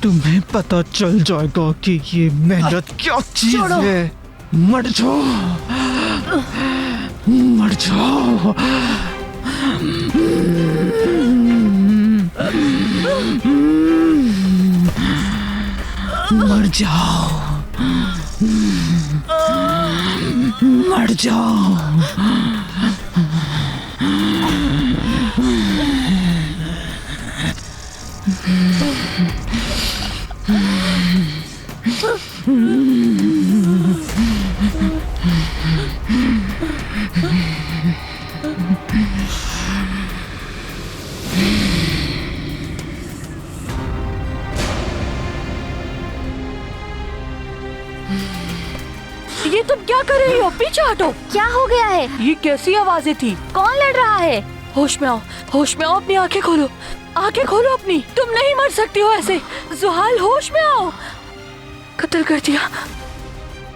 तुम्हें पता चल जाएगा कि ये मेहनत क्या चीज है। मर जाओ, मर जाओ। मर जाओ, मर जाओ। ये तुम क्या कर रही हो? पीछे हटो। क्या हो गया है? ये कैसी आवाजें थी? कौन लड़ रहा है? होश में आओ, होश में आओ। अपनी आंखें खोलो, आंखें खोलो अपनी। तुम नहीं मर सकती हो ऐसे। जुहाल, होश में आओ। कत्ल कर दिया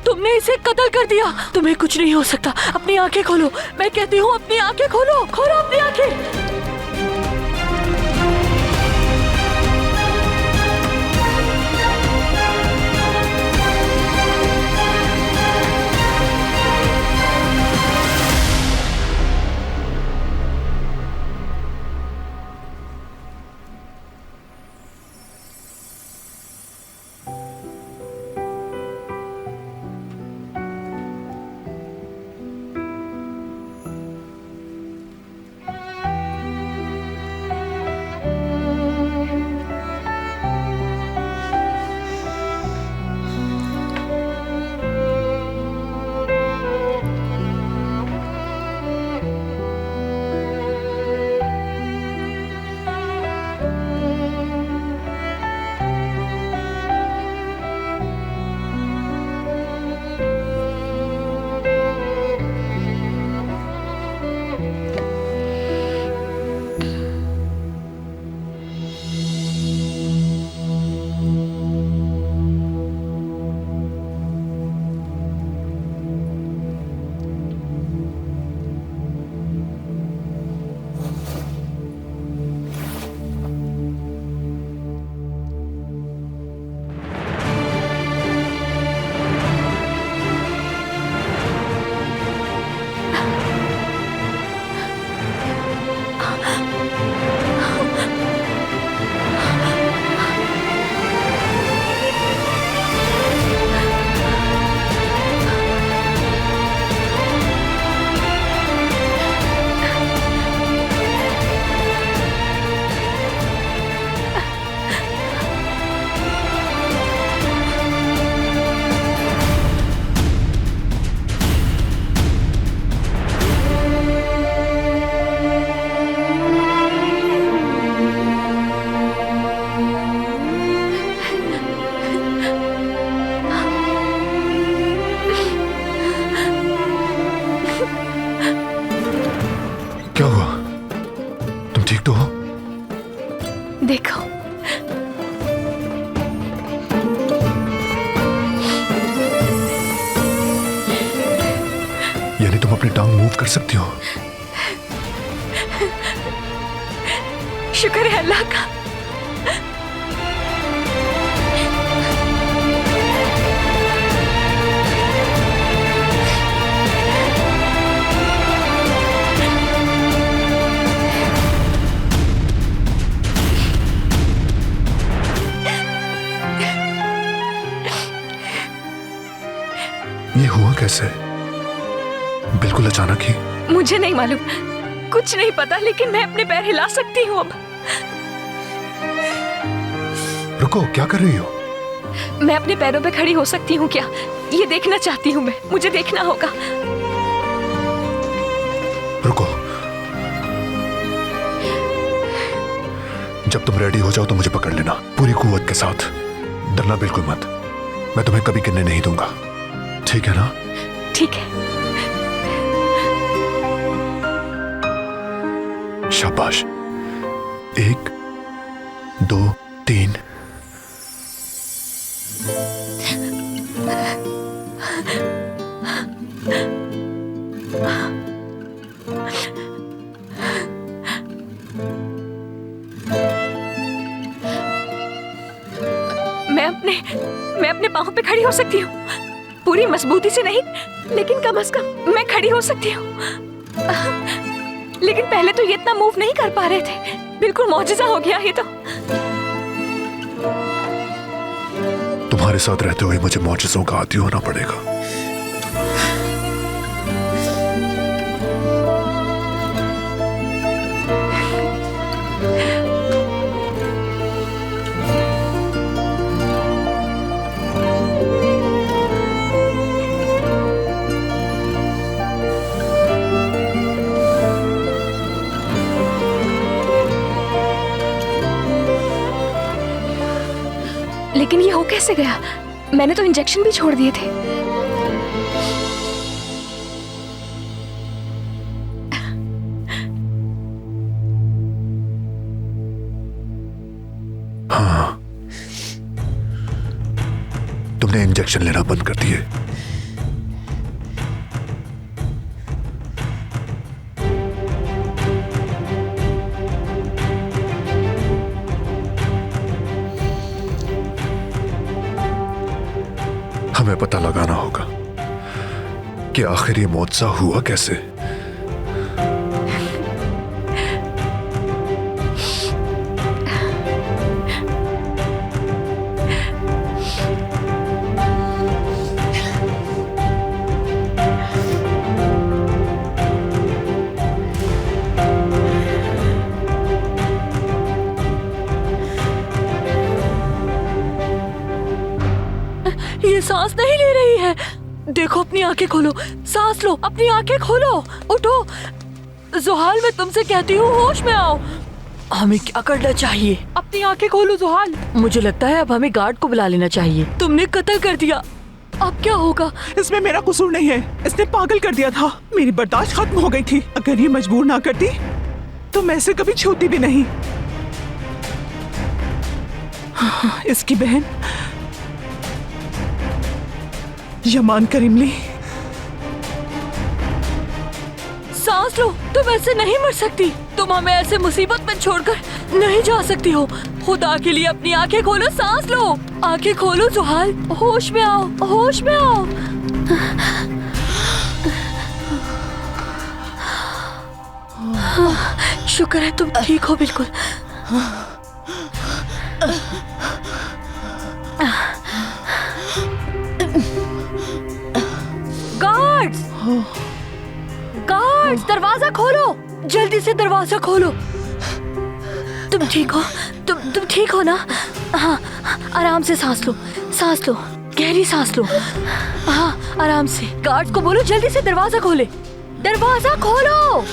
तुमने, इसे कत्ल कर दिया। तुम्हें कुछ नहीं हो सकता। अपनी आंखें खोलो, मैं कहती हूँ अपनी आंखें खोलो। खोलो अपनी आंखें। क्या हुआ? तुम ठीक तो हो? देखो, यानी तुम अपनी टांग मूव कर सकती हो? शुक्र है अल्लाह का। ये हुआ कैसे? बिल्कुल अचानक ही। मुझे नहीं मालूम, कुछ नहीं पता, लेकिन मैं अपने पैर हिला सकती हूँ अब। रुको, क्या कर रही हो? मैं अपने पैरों पे खड़ी हो सकती हूँ क्या? ये देखना चाहती हूँ मैं, मुझे देखना होगा। रुको, जब तुम रेडी हो जाओ तो मुझे पकड़ लेना पूरी कुव्वत के साथ। डरना बिल्कुल मत, मैं तुम्हें कभी गिरने नहीं दूंगा, ठीक है ना? ठीक है। शाबाश। 1 2 3। मैं अपने पाँव पे खड़ी हो सकती हूँ, पूरी मजबूती से नहीं, लेकिन कम से कम मैं खड़ी हो सकती हूँ। लेकिन पहले तो ये इतना मूव नहीं कर पा रहे थे। बिल्कुल मौजूदा हो गया ये तो। तुम्हारे साथ रहते हुए मुझे मौजज़ों का आदी होना पड़ेगा। लेकिन ये हो कैसे गया? मैंने तो इंजेक्शन भी छोड़ दिए थे। हाँ, तुमने इंजेक्शन लेना बंद कर दिए। हमें पता लगाना होगा कि आखिर ये मौजज़ा हुआ कैसे। ये सांस नहीं ले रही है। देखो, अपनी आंखें खोलो, सांस लो, अपनी आंखें खोलो, उठो। जुहाल, मैं तुमसे कहती हूँ, होश में आओ। हमें क्या करना चाहिए? अपनी आंखें खोलो जुहाल। मुझे लगता है अब हमें गार्ड को बुला लेना चाहिए। तुमने कत्ल कर दिया, अब क्या होगा? इसमें मेरा कसूर नहीं है, इसने पागल कर दिया था। मेरी बर्दाश्त खत्म हो गई थी। अगर ये मजबूर ना करती तो मैं इसे कभी छूती भी नहीं। इसकी बहन यमान करीमली। सांस लो, तुम ऐसे नहीं मर सकती। तुम हमें ऐसे मुसीबत में छोड़कर नहीं जा सकती हो। खुदा के लिए अपनी आंखें खोलो, सांस लो, आंखें खोलो जुहाल, होश में आओ, होश में आओ। शुक्र है तुम ठीक हो बिल्कुल। गार्ड्स, गार्ड्स, दरवाजा खोलो, जल्दी से दरवाजा खोलो। तुम ठीक हो? तुम ठीक हो ना? हाँ, आराम से सांस लो, सांस लो, गहरी सांस लो। हाँ, आराम से। गार्ड्स को बोलो जल्दी से दरवाजा खोले, दरवाजा खोलो।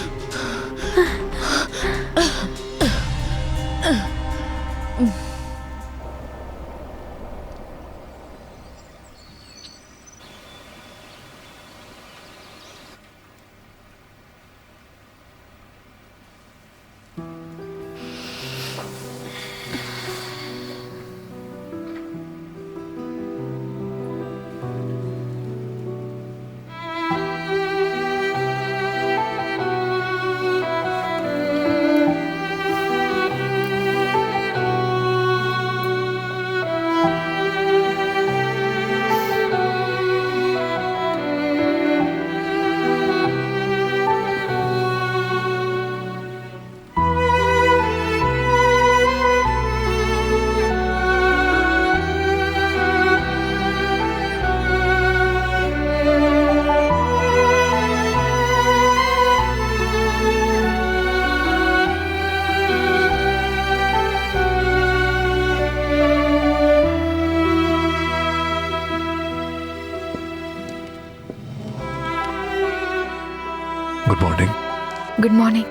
Good morning. Good morning.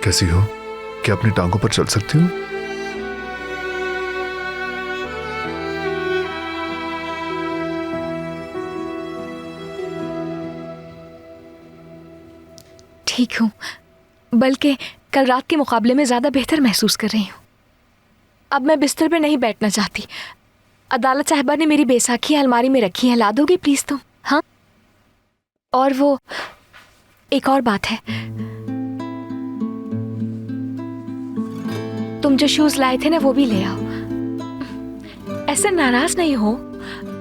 कैसी हो? क्या अपनी टांगों पर चल सकती हो? ठीक हूँ, बल्कि कल रात के मुकाबले में ज्यादा बेहतर महसूस कर रही हूँ। अब मैं बिस्तर पे नहीं बैठना चाहती। अदालत साहिबा ने मेरी बैसाखी अलमारी में रखी है, ला दोगे प्लीज तुम? हाँ, और वो एक और बात है, तुम जो शूज लाए थे ना वो भी ले आओ। ऐसे नाराज नहीं हो,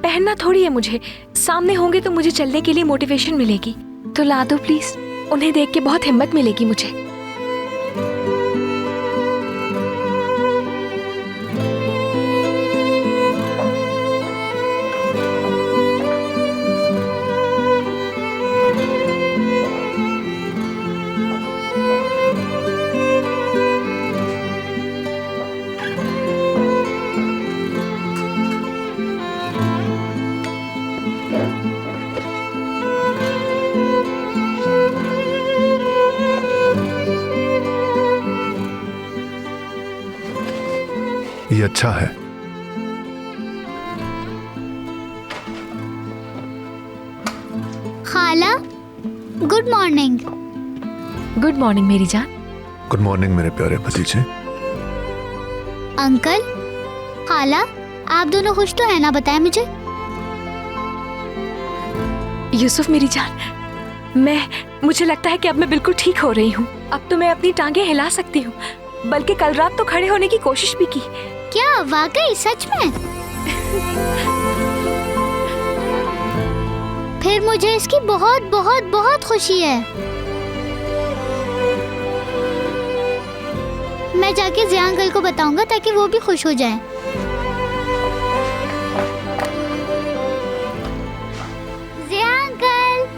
पहनना थोड़ी है मुझे, सामने होंगे तो मुझे चलने के लिए मोटिवेशन मिलेगी। तो ला दो प्लीज, उन्हें देख के बहुत हिम्मत मिलेगी मुझे। ये अच्छा है। खाला, गुड मॉर्निंग। गुड मॉर्निंग मेरी जान। गुड मॉर्निंग मेरे प्यारे भतीजे। अंकल, खाला, आप दोनों खुश तो है ना, बताएं मुझे। यूसुफ मेरी जान, मुझे लगता है कि अब मैं बिल्कुल ठीक हो रही हूँ। अब तो मैं अपनी टांगे हिला सकती हूँ, बल्कि कल रात तो खड़े होने की कोशिश भी की। क्या वाकई सच में? फिर मुझे इसकी बहुत बहुत बहुत खुशी है। मैं जाके जिया अंकल को बताऊंगा ताकि वो भी खुश हो जाएं। जिया अंकल।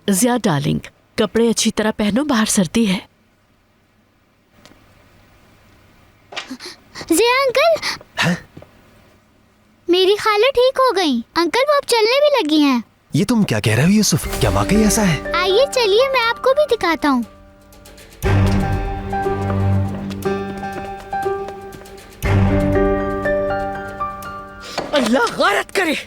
जिया डार्लिंग, कपड़े अच्छी तरह पहनो, बाहर सर्दी है। जिया अंकल, मेरी खाला ठीक हो गई। अंकल वो अब चलने भी लगी हैं। ये तुम क्या कह रहे हो यूसुफ? क्या वाकई ऐसा है? आइए चलिए मैं आपको भी दिखाता हूँ। अल्लाह गौरत करे।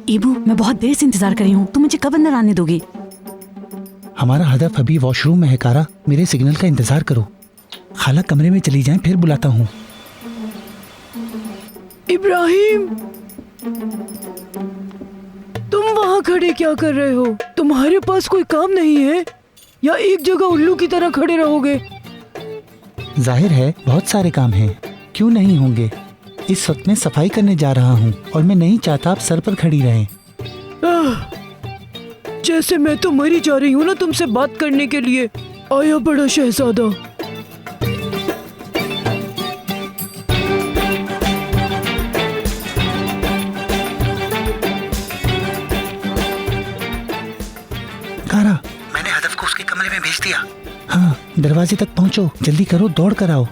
ईबू, मैं बहुत देर से इंतजार कर रही हूँ, तुम मुझे कब अंदर आने दोगे? हमारा हदफ अभी वॉशरूम में है कारा, मेरे सिग्नल का इंतजार करो। खाला कमरे में चली जाएं, फिर बुलाता हूँ। इब्राहिम, तुम वहाँ खड़े क्या कर रहे हो? तुम्हारे पास कोई काम नहीं है या एक जगह उल्लू की तरह खड़े रहोगे? जाहिर है बहुत सारे काम हैं, क्यों नहीं होंगे। इस वक्त मैं सफाई करने जा रहा हूँ और मैं नहीं चाहता आप सर पर खड़ी रहें। जैसे मैं तो मरी जा रही हूँ ना तुमसे बात करने के लिए। आया बड़ा शहजादा। कारा, मैंने हदफ को उसके कमरे में भेज दिया। हाँ, दरवाजे तक पहुँचो, जल्दी करो, दौड़ कर आओ।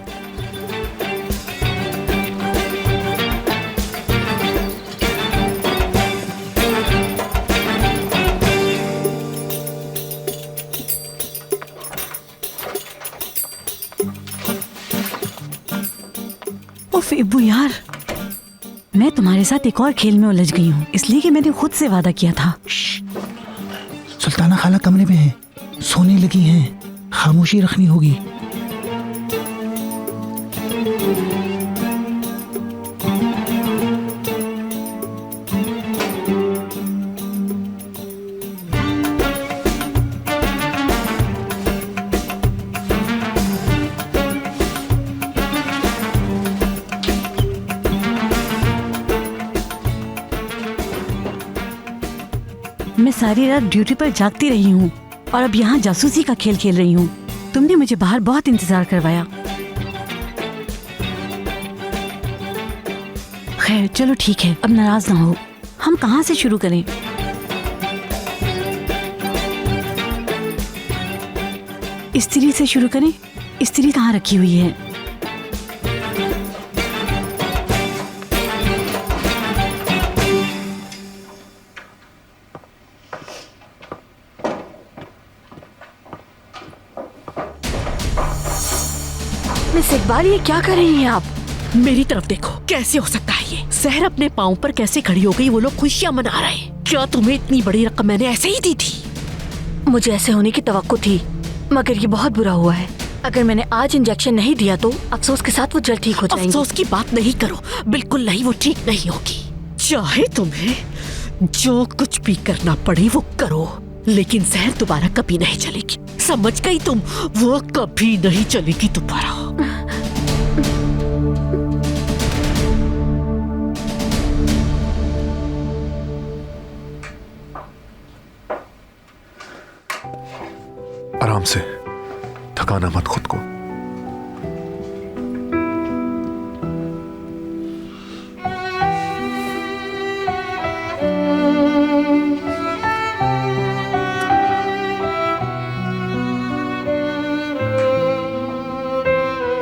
उफ इब्बू यार, मैं तुम्हारे साथ एक और खेल में उलझ गई हूँ, इसलिए कि मैंने खुद से वादा किया था। सुल्ताना खाला कमरे में है, सोने लगी हैं, खामोशी रखनी होगी। मैं सारी रात ड्यूटी पर जागती रही हूँ और अब यहाँ जासूसी का खेल खेल रही हूँ। तुमने मुझे बाहर बहुत इंतजार करवाया। खैर चलो ठीक है, अब नाराज ना हो। हम कहाँ से शुरू करें? इस्त्री से शुरू करें। इस्त्री कहाँ रखी हुई है? मिस इकबाल, ये क्या कर रही हैं आप? मेरी तरफ देखो, कैसे हो सकता है ये? सहर अपने पाँव पर कैसे खड़ी हो गई? वो लोग खुशियां मना रहे हैं। क्या तुम्हें इतनी बड़ी रकम मैंने ऐसे ही दी थी? मुझे ऐसे होने की तवक्को थी, मगर ये बहुत बुरा हुआ है। अगर मैंने आज इंजेक्शन नहीं दिया तो अफसोस के साथ वो जल्द ठीक हो जाएंगी। अफसोस की बात नहीं करो, बिल्कुल नहीं, वो ठीक नहीं होगी। चाहे तुम्हें जो कुछ भी करना पड़े वो करो, लेकिन सहर दोबारा कभी नहीं चलेगी, समझ गई तुम? वो कभी नहीं चलेगी दोबारा। आराम से, थकाना मत खुद को।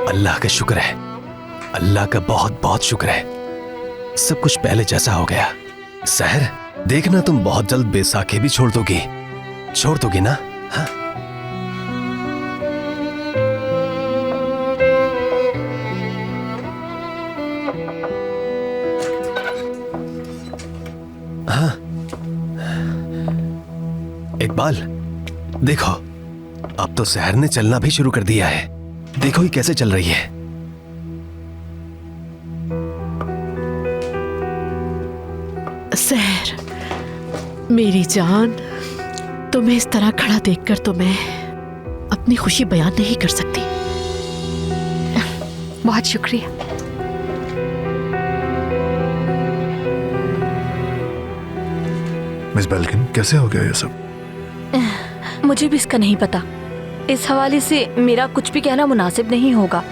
अल्लाह का शुक्र है, अल्लाह का बहुत बहुत शुक्र है, सब कुछ पहले जैसा हो गया। सहर, देखना तुम बहुत जल्द बैसाखी भी छोड़ दोगी ना? हाँ? हाँ? इकबाल, देखो, अब तो सहर ने चलना भी शुरू कर दिया है। देखो ये कैसे चल रही है। सहर, मेरी जान, तुम्हें इस तरह खड़ा देखकर तो मैं अपनी खुशी बयान नहीं कर सकती। बहुत शुक्रिया। मिस बेल्किन, कैसे हो गया ये सब? मुझे भी इसका नहीं पता। इस हवाले से मेरा कुछ भी कहना मुनासिब नहीं होगा।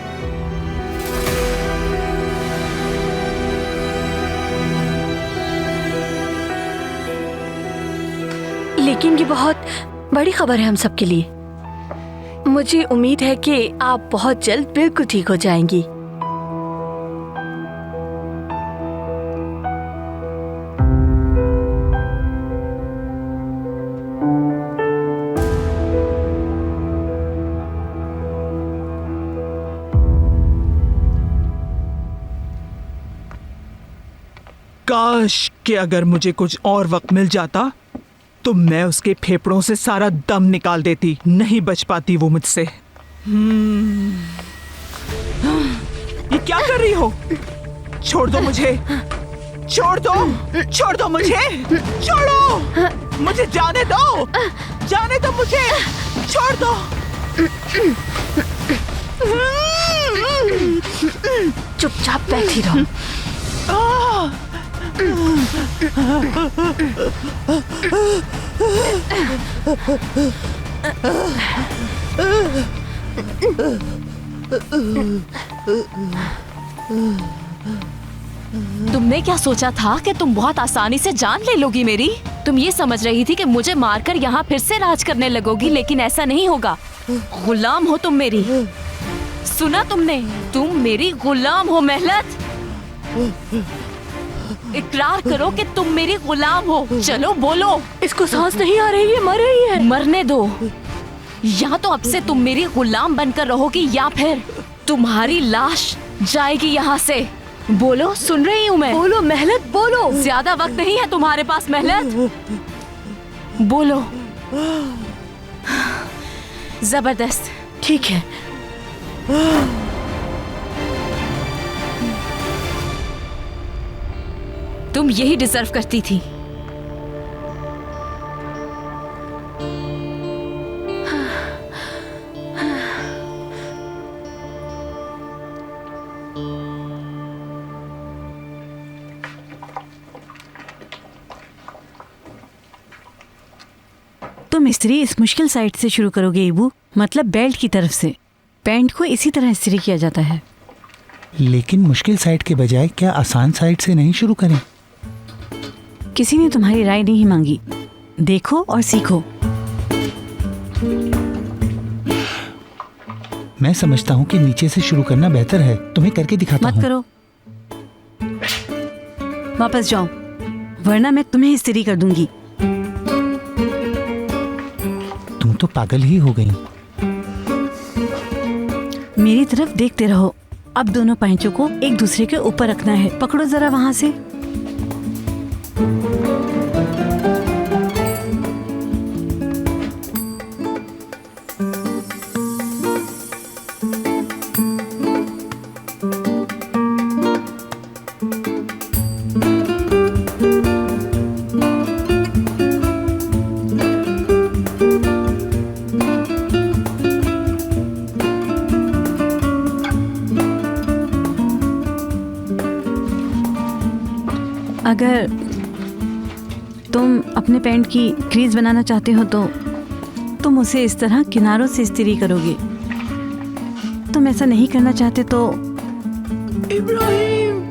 लेकिन ये बहुत बड़ी खबर है हम सब के लिए। मुझे उम्मीद है कि आप बहुत जल्द बिल्कुल ठीक हो जाएंगी। काश कि अगर मुझे कुछ और वक्त मिल जाता तो मैं उसके फेफड़ों से सारा दम निकाल देती। नहीं बच पाती वो मुझसे। ये क्या कर रही हो? छोड़ दो मुझे, छोड़ दो मुझे, छोड़ो मुझे, जाने दो मुझे, छोड़ दो। चुपचाप बैठी रहो। तुमने क्या सोचा था कि तुम बहुत आसानी से जान ले लोगी मेरी? तुम ये समझ रही थी कि मुझे मारकर यहाँ फिर से राज करने लगोगी, लेकिन ऐसा नहीं होगा। गुलाम हो तुम मेरी। सुना तुमने? तुम मेरी गुलाम हो महलत। इकरार करो कि तुम मेरी गुलाम हो। चलो बोलो। इसको सांस नहीं आ रही है, मर रही है। मरने दो। या तो अब से तुम मेरी गुलाम बनकर रहोगी या फिर तुम्हारी लाश जाएगी यहाँ से। बोलो, सुन रही हूँ मैं। बोलो महलत, बोलो। ज्यादा वक्त नहीं है तुम्हारे पास महलत। बोलो। जबरदस्त। ठीक है। तुम यही डिजर्व करती थी। तुम इस्त्री इस मुश्किल साइड से शुरू करोगे इबू, मतलब बेल्ट की तरफ से। पैंट को इसी तरह इस्त्री किया जाता है। लेकिन मुश्किल साइड के बजाय क्या आसान साइड से नहीं शुरू करें? किसी ने तुम्हारी राय नहीं मांगी। देखो और सीखो। मैं समझता हूँ कि नीचे से शुरू करना बेहतर है। तुम्हें करके दिखाता हूँ। मत करो, वापस जाओ, वरना मैं तुम्हें इस्त्री कर दूंगी। तुम तो पागल ही हो गई। मेरी तरफ देखते रहो। अब दोनों पैंचों को एक दूसरे के ऊपर रखना है। पकड़ो जरा वहां से। अगर तुम अपने पैंट की क्रीज बनाना चाहते हो तो तुम उसे इस तरह किनारों से इस्त्री करोगे। तुम ऐसा नहीं करना चाहते तो इब्राहिम,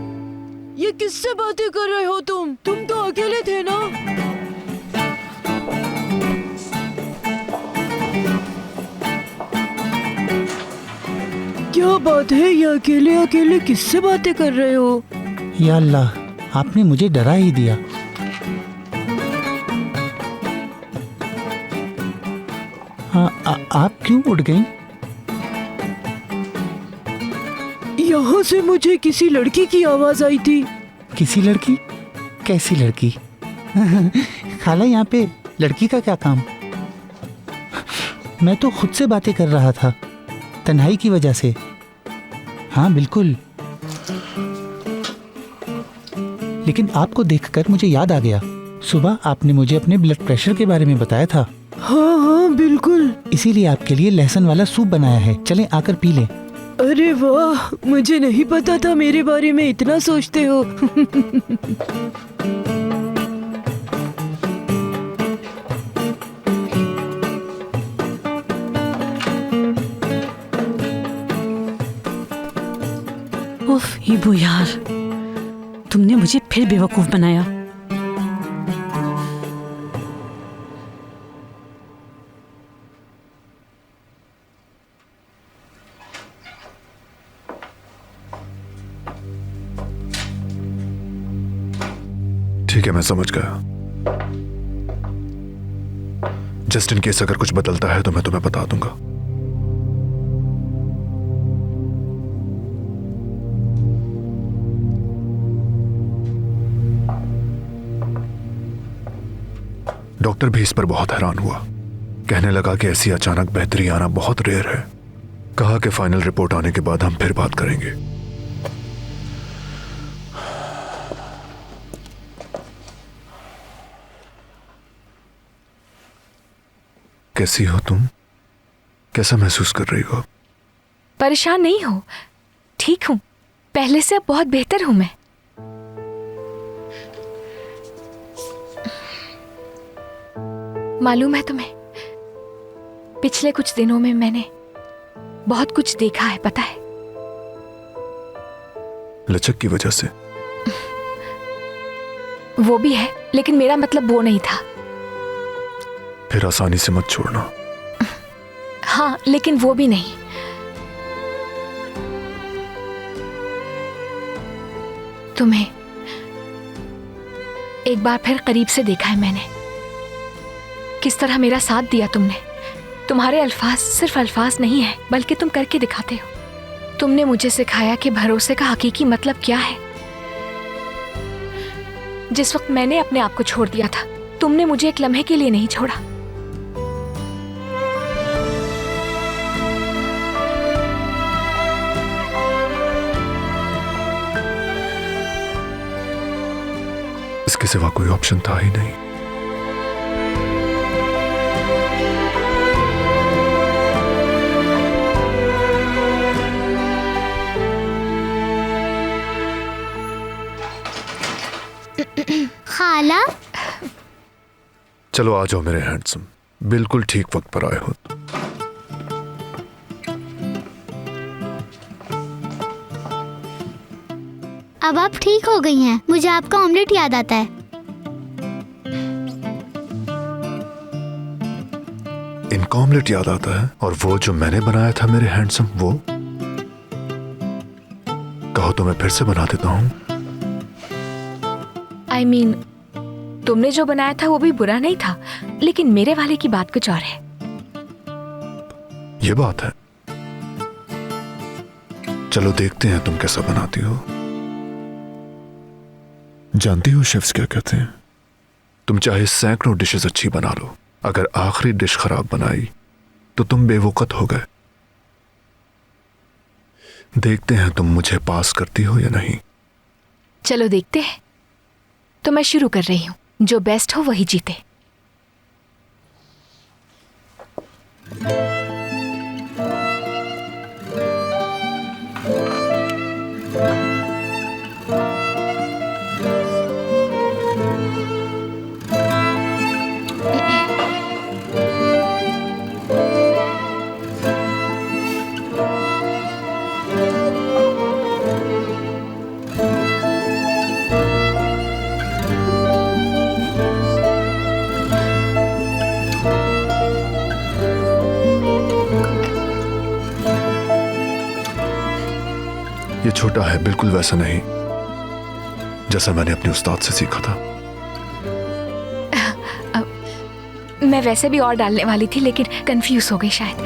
ये किससे बातें कर रहे हो तुम तो अकेले थे ना? क्या बात है, ये अकेले अकेले किससे बातें कर रहे हो? या अल्लाह, आपने मुझे डरा ही दिया। हाँ, आप क्यों उड़ गईं? यहाँ से मुझे किसी लड़की की आवाज आई थी। किसी लड़की? कैसी लड़की? खाला, यहाँ पे लड़की का क्या काम? मैं तो खुद से बातें कर रहा था, तन्हाई की वजह से। हाँ बिल्कुल, लेकिन आपको देखकर मुझे याद आ गया। सुबह आपने मुझे अपने ब्लड प्रेशर के बारे में बताया था। हाँ हाँ बिल्कुल, इसीलिए आपके लिए लहसुन वाला सूप बनाया है। चलें आकर पी लें। अरे वाह, मुझे नहीं पता था मेरे बारे में इतना सोचते हो। उफ ईबू यार, तुमने मुझे फिर बेवकूफ बनाया। ठीक है, मैं समझ गया। जस्ट इन केस अगर कुछ बदलता है तो मैं तुम्हें बता दूंगा। डॉक्टर भी इस पर बहुत हैरान हुआ। कहने लगा कि ऐसी अचानक बेहतरी आना बहुत रेयर है। कहा कि फाइनल रिपोर्ट आने के बाद हम फिर बात करेंगे। कैसी हो तुम? कैसा महसूस कर रही हो? परेशान नहीं हो, ठीक हूँ। पहले से अब बहुत बेहतर हूँ मैं। मालूम है तुम्हें, पिछले कुछ दिनों में मैंने बहुत कुछ देखा है, पता है? लचक की वजह से? वो भी है, लेकिन मेरा मतलब वो नहीं था। फिर आसानी से मत छोड़ना। हाँ, लेकिन वो भी नहीं। तुम्हें एक बार फिर करीब से देखा है मैंने। किस तरह मेरा साथ दिया तुमने। तुम्हारे अल्फाज सिर्फ अल्फाज नहीं है, बल्कि तुम करके दिखाते हो। तुमने मुझे सिखाया कि भरोसे का हकीकी मतलब क्या है। जिस वक्त मैंने अपने आप को छोड़ दिया था, तुमने मुझे एक लम्हे के लिए नहीं छोड़ा। इसके सिवा कोई ऑप्शन था ही नहीं। खाला, चलो आ जाओ मेरे हैंडसम, बिल्कुल ठीक वक्त पर आए हो। अब आप ठीक हो गई हैं। मुझे आपका ऑमलेट याद आता है। इनका ऑमलेट याद आता है? और वो जो मैंने बनाया था मेरे हैंडसम, वो कहो तो मैं फिर से बना देता हूँ। I mean, तुमने जो बनाया था वो भी बुरा नहीं था, लेकिन मेरे वाले की बात कुछ और है। ये बात है। चलो देखते हैं तुम कैसा बनाती हो। जानती हो शेफ्स क्या कहते हैं? तुम चाहे सैकड़ों डिशेस अच्छी बना लो, अगर आखिरी डिश खराब बनाई तो तुम बेवकूफ हो गए। देखते हैं तुम मुझे पास करती हो या नहीं। चलो देखते हैं। तो मैं शुरू कर रही हूँ, जो बेस्ट हो वही जीते। ये छोटा है, बिल्कुल वैसा नहीं जैसा मैंने अपने उस्ताद से सीखा था। मैं वैसे भी और डालने वाली थी, लेकिन कंफ्यूज हो गई शायद।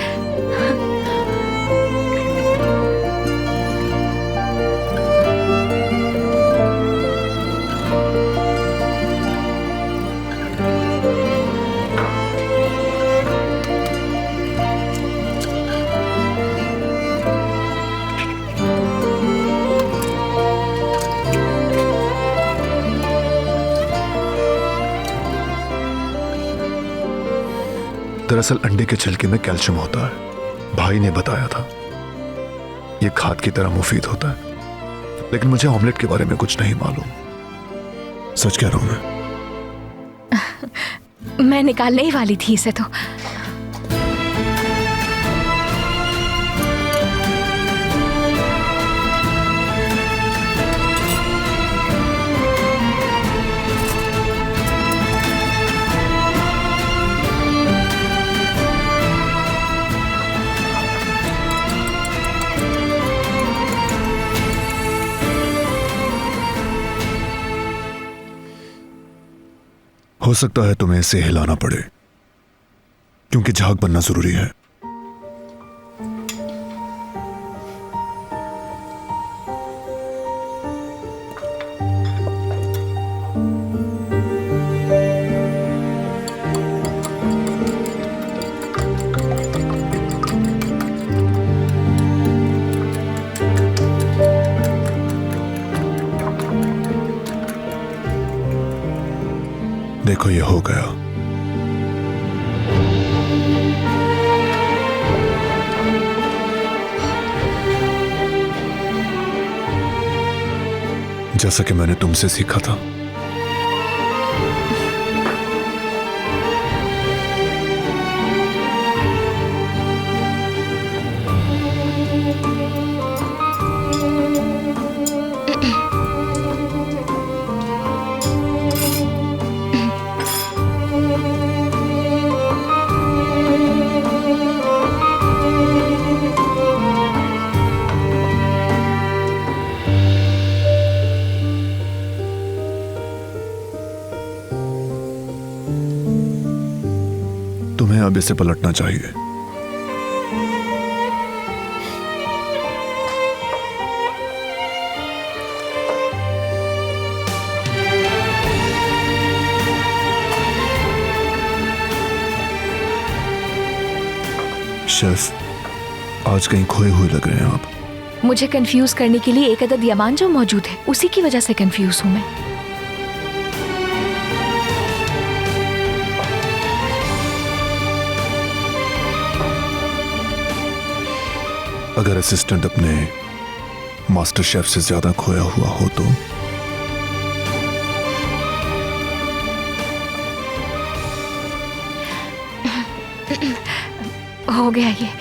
दरअसल अंडे के छिलके में कैल्शियम होता है, भाई ने बताया था। यह खाद की तरह मुफीद होता है, लेकिन मुझे ऑमलेट के बारे में कुछ नहीं मालूम। सच कह रहा हूं मैं निकालने ही वाली थी इसे तो। हो सकता है तुम्हें इसे हिलाना पड़े, क्योंकि झाग बनना जरूरी है। देखो ये हो गया। जैसा कि मैंने तुमसे सीखा था। तुम्हें अब इसे पलटना चाहिए। शेफ, आज कहीं खोए हुए लग रहे हैं आप। मुझे कंफ्यूज करने के लिए एक अदद यमान जो मौजूद है, उसी की वजह से कंफ्यूज हूं मैं। अगर असिस्टेंट अपने मास्टर शेफ से ज्यादा खोया हुआ हो तो हो गया ये।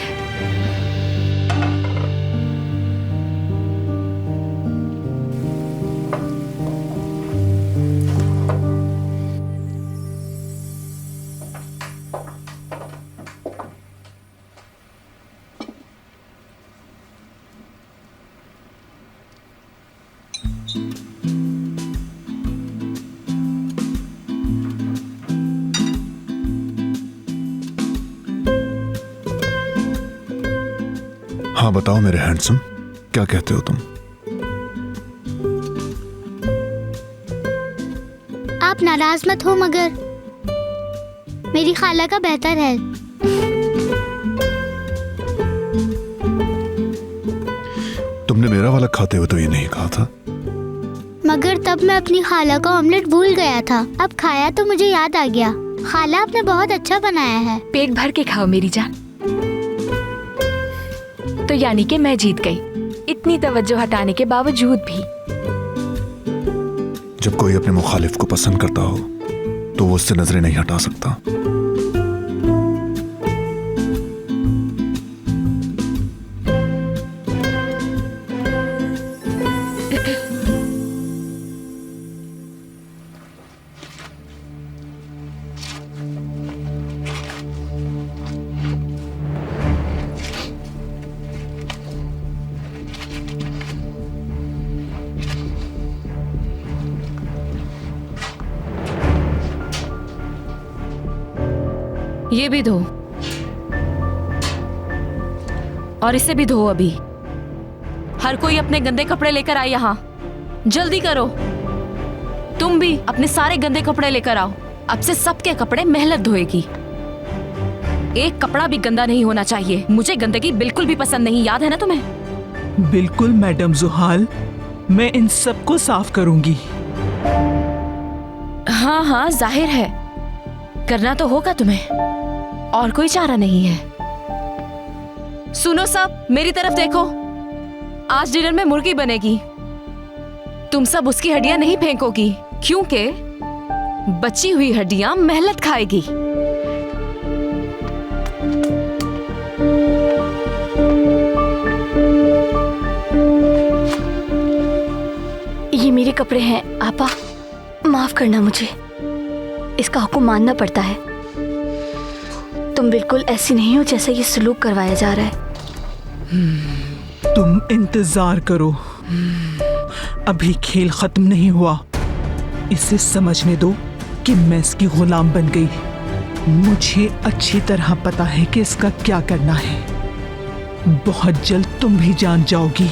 हाँ बताओ मेरे हैंडसम, क्या कहते हो तुम? आप नाराज मत हो, मगर मेरी खाला का बेहतर है। तुमने मेरा वाला खाते हुए तो ये नहीं कहा था। मगर तब मैं अपनी खाला का ऑमलेट भूल गया था। अब खाया तो मुझे याद आ गया। खाला आपने बहुत अच्छा बनाया है। पेट भर के खाओ मेरी जान। तो यानी कि मैं जीत गई, इतनी तवज्जो हटाने के बावजूद भी। जब कोई अपने मुखालिफ को पसंद करता हो तो वो उससे नजरें नहीं हटा सकता। ये भी धो और इसे भी धो। अभी हर कोई अपने गंदे कपड़े लेकर आए यहाँ, जल्दी करो। तुम भी अपने सारे गंदे कपड़े लेकर आओ। अब से सबके कपड़े मेहनत धोएगी। एक कपड़ा भी गंदा नहीं होना चाहिए। मुझे गंदगी बिल्कुल भी पसंद नहीं, याद है ना तुम्हें? बिल्कुल मैडम जुहाल, मैं इन सबको साफ करूंगी। हाँ हाँ, जाहिर है करना तो होगा तुम्हें, और कोई चारा नहीं है। सुनो सब, मेरी तरफ देखो। आज डिनर में मुर्गी बनेगी। तुम सब उसकी हड्डियां नहीं फेंकोगी, क्योंकि बची हुई हड्डियां मेहनत खाएगी। ये मेरे कपड़े हैं आपा, माफ करना मुझे, इसका हुक्म मानना पड़ता है। तुम बिल्कुल ऐसी नहीं हो जैसा ये सलूक करवाया जा रहा है। तुम इंतजार करो, अभी खेल खत्म नहीं हुआ। इसे समझने दो कि मैं इसकी गुलाम बन गई। मुझे अच्छी तरह पता है कि इसका क्या करना है। बहुत जल्द तुम भी जान जाओगी।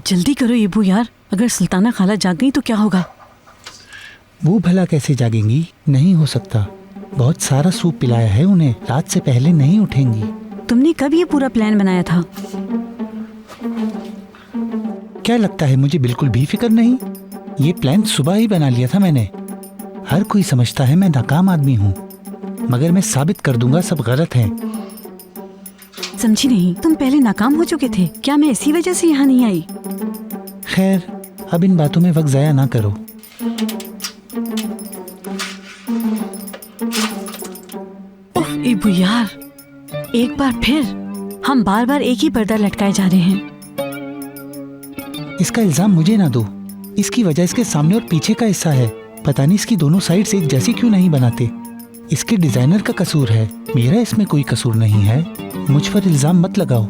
जल्दी करो येबू यार, अगर सुल्ताना खाला जाग गई तो क्या होगा? वो भला कैसे जागेंगी? नहीं हो सकता। बहुत सारा सूप पिलाया है उन्हें, रात से पहले नहीं उठेंगी। तुमने कब ये पूरा प्लान बनाया था? क्या लगता है मुझे बिल्कुल भी फिक्र नहीं? ये प्लान सुबह ही बना लिया था मैंने। हर कोई समझता है मैं नाकाम आदमी हूँ, मगर मैं साबित कर दूंगा सब गलत है। समझी नहीं, तुम पहले नाकाम हो चुके थे क्या? मैं इसी वजह से यहाँ नहीं आई। खैर, अब इन बातों में वक्त जाया ना करो। उफ इबू यार, एक बार फिर हम बार बार एक ही पर्दा लटकाए जा रहे हैं। इसका इल्जाम मुझे ना दो। इसकी वजह इसके सामने और पीछे का हिस्सा है। पता नहीं इसकी दोनों साइड्स एक जैसी क्यों नहीं बनाते। इसके डिजाइनर का कसूर है, मेरा इसमें कोई कसूर नहीं है। मुझ पर इल्जाम मत लगाओ।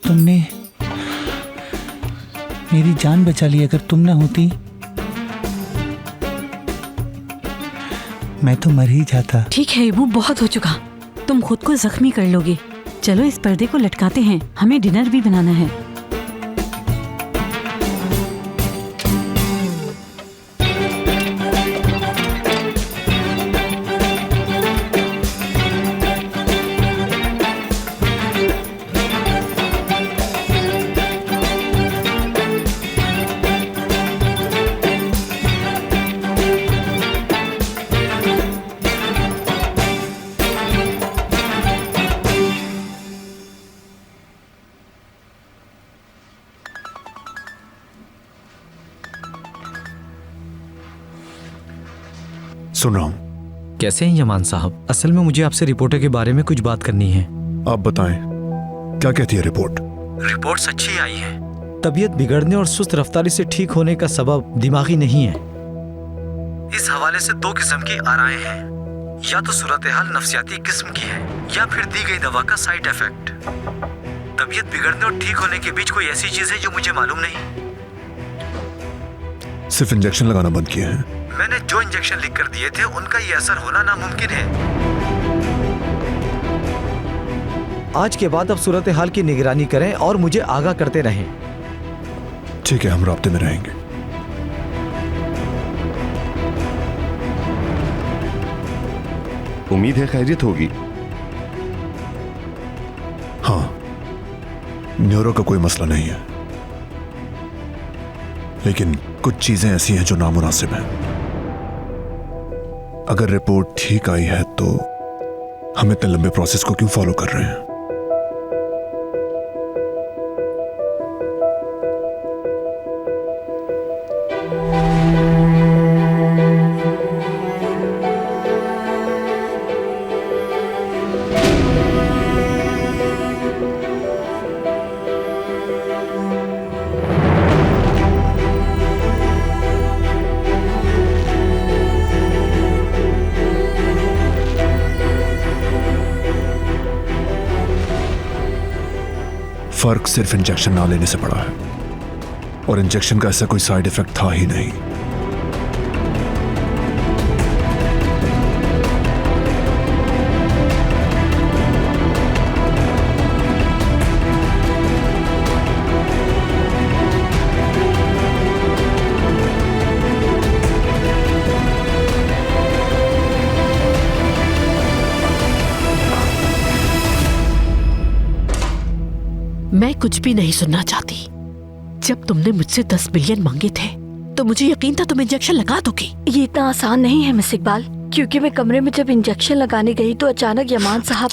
तुमने मेरी जान बचा ली। अगर तुम ना होती मैं तो मर ही जाता। ठीक है इबू, बहुत हो चुका। तुम खुद को जख्मी कर लोगे। चलो इस पर्दे को लटकाते हैं, हमें डिनर भी बनाना है। सुन रहा हूं। कैसे हैं यमान साहब? असल में मुझे आपसे रिपोर्टर के बारे में कुछ बात करनी है। आप बताएं, क्या कहती है रिपोर्ट? रिपोर्ट्स अच्छी आई है। तबीयत बिगड़ने और सुस्त रफ्तारी से ठीक होने का सबब दिमागी नहीं है। इस हवाले से दो किस्म की आराएं हैं, या तो सूरत हाल नफ्सियाती किस्म की है या फिर दी गई दवा का साइड इफेक्ट। तबीयत बिगड़ने और ठीक होने के बीच कोई ऐसी चीज है जो मुझे मालूम नहीं। सिर्फ इंजेक्शन लगाना बंद किए हैं? मैंने जो इंजेक्शन लिख कर दिए थे उनका ये असर होना नामुमकिन है। आज के बाद अब सूरत हाल की निगरानी करें और मुझे आगाह करते रहें। ठीक है, हम राब्ते में रहेंगे। उम्मीद है खैरियत होगी। हाँ, न्यूरो का कोई मसला नहीं है, लेकिन कुछ चीजें ऐसी हैं जो नामुनासिब हैं। अगर रिपोर्ट ठीक आई है तो हम इतने लंबे प्रोसेस को क्यों फॉलो कर रहे हैं? फर्क सिर्फ इंजेक्शन ना लेने से पड़ा है, और इंजेक्शन का ऐसा कोई साइड इफेक्ट था ही नहीं। मैं कुछ भी नहीं सुनना चाहती। जब तुमने मुझसे 10 मिलियन मांगे थे तो मुझे यकीन था तुम इंजेक्शन लगा दोगी। ये इतना आसान नहीं है मिस इकबाल, क्योंकि मैं कमरे में जब इंजेक्शन लगाने गई तो अचानक यमान साहब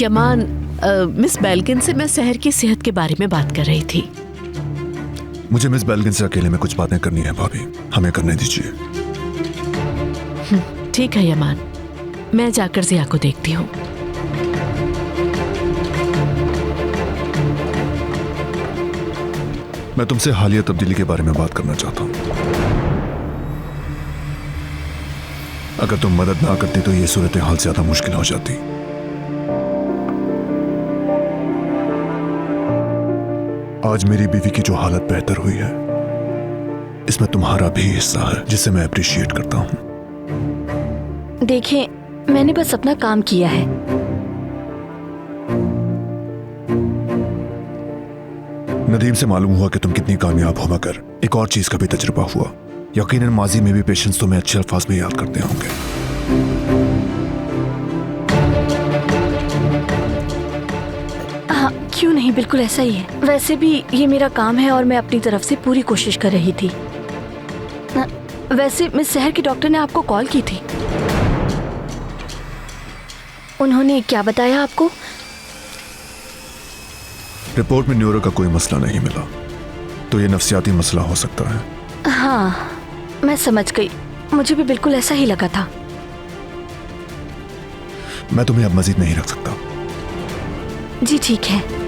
यमान, मिस बेल्किन से मैं सहर की सेहत के बारे में बात कर रही थी। मुझे मिस बेल्किन से अकेले में कुछ बातें करनी है भाभी, हमें करने दीजिए। ठीक है यमान, मैं जाकर जिया को देखती हूँ। मैं तुमसे हालिया तब्दीली के बारे में बात करना चाहता हूं। अगर तुम मदद ना करती तो ये सूरत हाल ज्यादा मुश्किल हो जाती। आज मेरी बीवी की जो हालत बेहतर हुई है, इसमें तुम्हारा भी हिस्सा है, जिसे मैं अप्रिशिएट करता हूं। देखिए, मैंने बस अपना काम किया है। नदीम से मालूम हुआ कि तुम कितनी कामयाब हो, मगर एक और चीज का भी तजुर्बा हुआ। यकीनन माजी में भी पेशेंट्स तुम्हें अच्छे अल्फाज में याद करते होंगे। हाँ, क्यों नहीं, बिल्कुल ऐसा ही है। वैसे भी ये मेरा काम है और मैं अपनी तरफ से पूरी कोशिश कर रही थी। वैसे मिस सहर की डॉक्टर ने आपको कॉल की थी, उन्होंने क्या बताया आपको? रिपोर्ट में न्यूरो का कोई मसला नहीं मिला, तो ये नफ्सियाती मसला हो सकता है। हाँ, मैं समझ गई, मुझे भी बिल्कुल ऐसा ही लगा था। मैं तुम्हें अब मजीद नहीं रख सकता। जी ठीक है।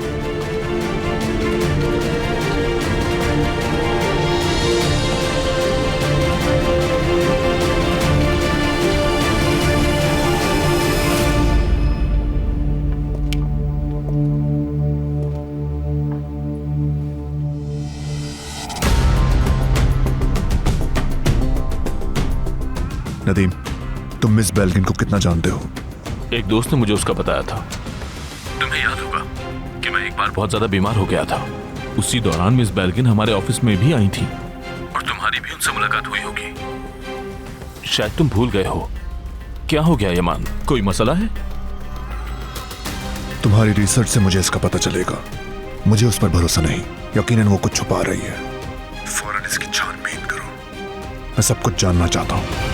नदीम, तुम मिस बेल्किन को कितना जानते हो? एक दोस्त ने मुझे उसका बताया था। तुम्हें याद होगा कि मैं एक बार बहुत ज्यादा बीमार हो गया था। उसी दौरान मिस बेल्किन हमारे ऑफिस में भी आई थी और तुम्हारी भी उनसे मुलाकात हुई होगी। शायद तुम भूल गए हो। क्या हो गया यमान, कोई मसला है? तुम्हारी रिसर्च से मुझे इसका पता चलेगा। मुझे उस पर भरोसा नहीं, यकीनन वो कुछ छुपा रही है। फौरन इसकी छानबीन करो, मैं सब कुछ जानना चाहता हूँ।